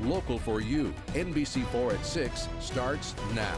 local for you. NBC4 at 6 starts now.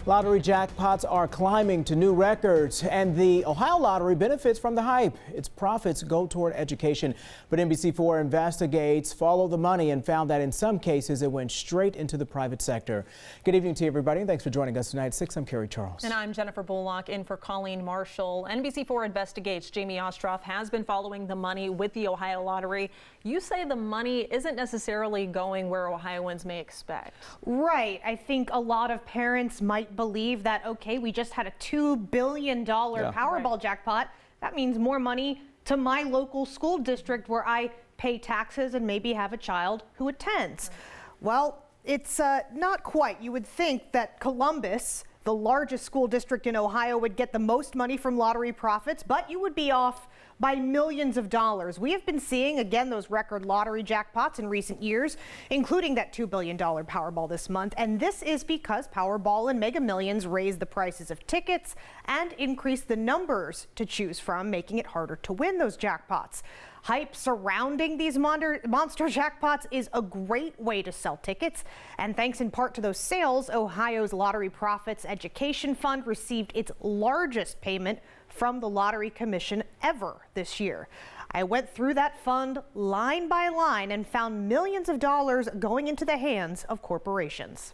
Lottery jackpots are climbing to new records, and the Ohio Lottery benefits from the hype. Its profits go toward education, but NBC4 investigates follow the money and found that in some cases it went straight into the private sector. Good evening to you, everybody, and thanks for joining us tonight at 6. I'm Carrie Charles. And I'm Jennifer Bullock in for Colleen Marshall. NBC4 investigates. Jamie Ostroff has been following the money with the Ohio Lottery. You say the money isn't necessarily going where Ohioans may expect. Right. I think a lot of parents might believe that, okay, we just had a $2 billion Powerball jackpot. That means more money to my local school district where I pay taxes and maybe have a child who attends. Well, it's not quite. You would think that Columbus, the largest school district in Ohio, would get the most money from lottery profits, but you would be off by millions of dollars. We have been seeing, again, those record lottery jackpots in recent years, including that $2 billion Powerball this month. And this is because Powerball and Mega Millions raised the prices of tickets and increased the numbers to choose from, making it harder to win those jackpots. Hype surrounding these monster jackpots is a great way to sell tickets. And thanks in part to those sales, Ohio's Lottery Profits Education Fund received its largest payment from the Lottery Commission ever this year. I went through that fund line by line and found millions of dollars going into the hands of corporations.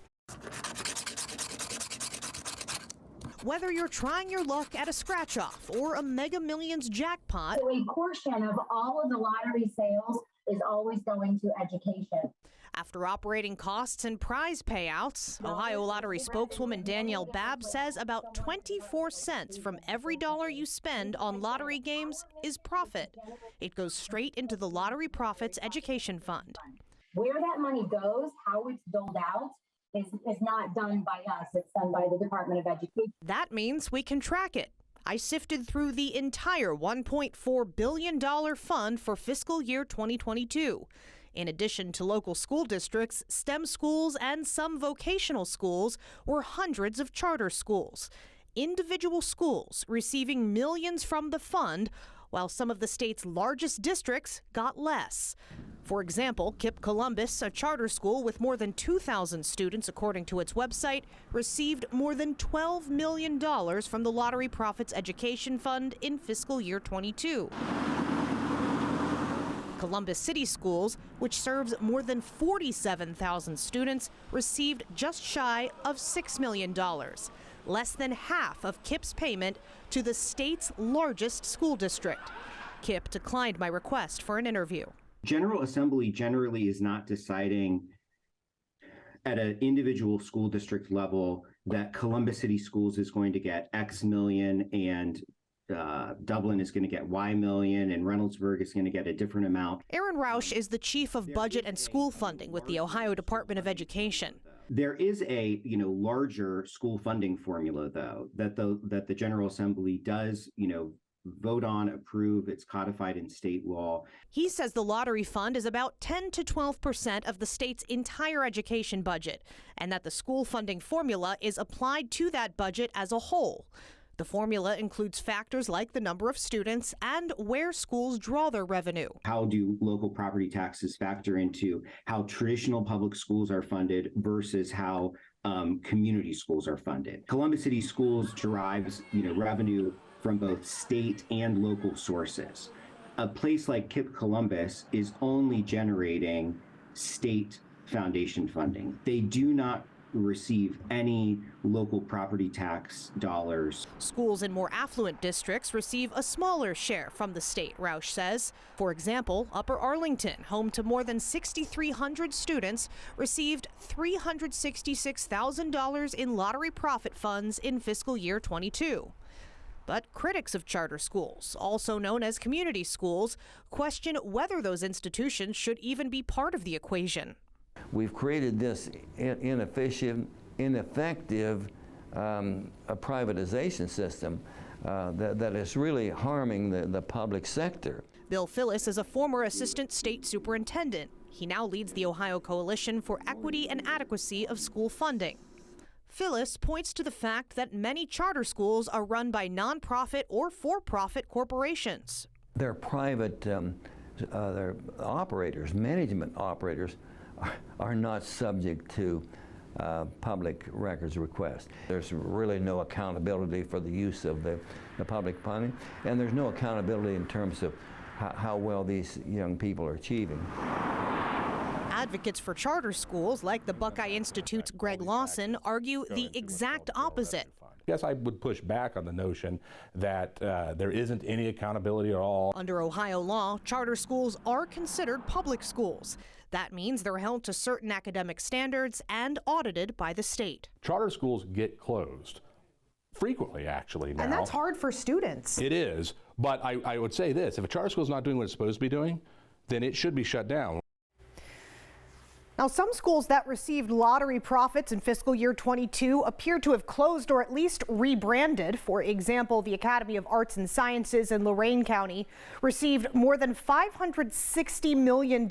Whether you're trying your luck at a scratch-off or a Mega Millions jackpot, so a portion of all of the lottery sales is always going to education. After operating costs and prize payouts, Ohio Lottery spokeswoman Danielle Babb says about 24 cents from every dollar you spend on lottery games is profit. It goes straight into the Lottery Profits Education Fund. Where that money goes, how it's doled out, is not done by us. It's done by the Department of Education. That means we can track it. I sifted through the entire $1.4 billion fund for fiscal year 2022. In addition to local school districts, STEM schools, and some vocational schools were hundreds of charter schools. Individual schools receiving millions from the fund, while some of the state's largest districts got less. For example, KIPP Columbus, a charter school with more than 2,000 students according to its website, received more than $12 million from the Lottery Profits Education Fund in fiscal year 22. Columbus City Schools, which serves more than 47,000 students, received just shy of $6 million, less than half of KIPP's payment to the state's largest school district. KIPP declined my request for an interview. General Assembly generally is not deciding at an individual school district level that Columbus City Schools is going to get X million and Dublin is going to get Y million and Reynoldsburg is going to get a different amount. Aaron Rausch is the chief of budget and school funding with the Ohio Department of Education. There is a larger school funding formula, though, that the General Assembly does vote on, approve. It's codified in state law. He says the lottery fund is about 10 to 12% of the state's entire education budget, and that the school funding formula is applied to that budget as a whole. The formula includes factors like the number of students and where schools draw their revenue. How do local property taxes factor into how traditional public schools are funded versus how community schools are funded? Columbus City Schools derives revenue from both state and local sources. A place like KIPP Columbus is only generating state foundation funding. They do not receive any local property tax dollars. Schools in more affluent districts receive a smaller share from the state, Rausch says. For example, Upper Arlington, home to more than 6,300 students, received $366,000 in lottery profit funds in fiscal year 22. But critics of charter schools, also known as community schools, question whether those institutions should even be part of the equation. We've created this inefficient, ineffective privatization system that is really harming the public sector. Bill Phillips is a former assistant state superintendent. He now leads the Ohio Coalition for Equity and Adequacy of School Funding. Phyllis points to the fact that many charter schools are run by nonprofit or for-profit corporations. They're private they're operators, management operators, are not subject to public records request. There's really no accountability for the use of the public funding, and there's no accountability in terms of how well these young people are achieving. Advocates for charter schools, like the Buckeye Institute's Greg Lawson, argue the exact opposite. Yes, I would push back on the notion that there isn't any accountability at all. Under Ohio law, charter schools are considered public schools. That means they're held to certain academic standards and audited by the state. Charter schools get closed frequently, actually, now. And that's hard for students. It is, but I would say this, if a charter school is not doing what it's supposed to be doing, then it should be shut down. Now, some schools that received lottery profits in fiscal year 22 appear to have closed or at least rebranded. For example, the Academy of Arts and Sciences in Lorain County received more than $560 million,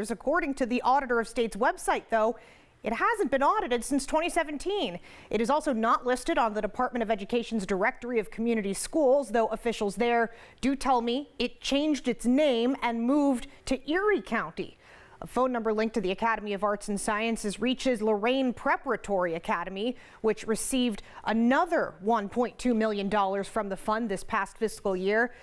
according to the Auditor of State's website, though. It hasn't been audited since 2017. It is also not listed on the Department of Education's Directory of Community Schools, though officials there do tell me it changed its name and moved to Erie County. A phone number linked to the Academy of Arts and Sciences reaches Lorain Preparatory Academy, which received another $1.2 million from the fund this past fiscal year.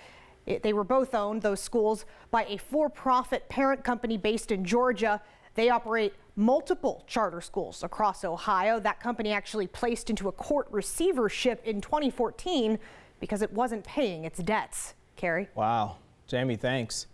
They were both owned, those schools, by a for-profit parent company based in Georgia. They operate multiple charter schools across Ohio. That company actually placed into a court receivership in 2014 because it wasn't paying its debts. Carrie? Wow. Jamie, thanks.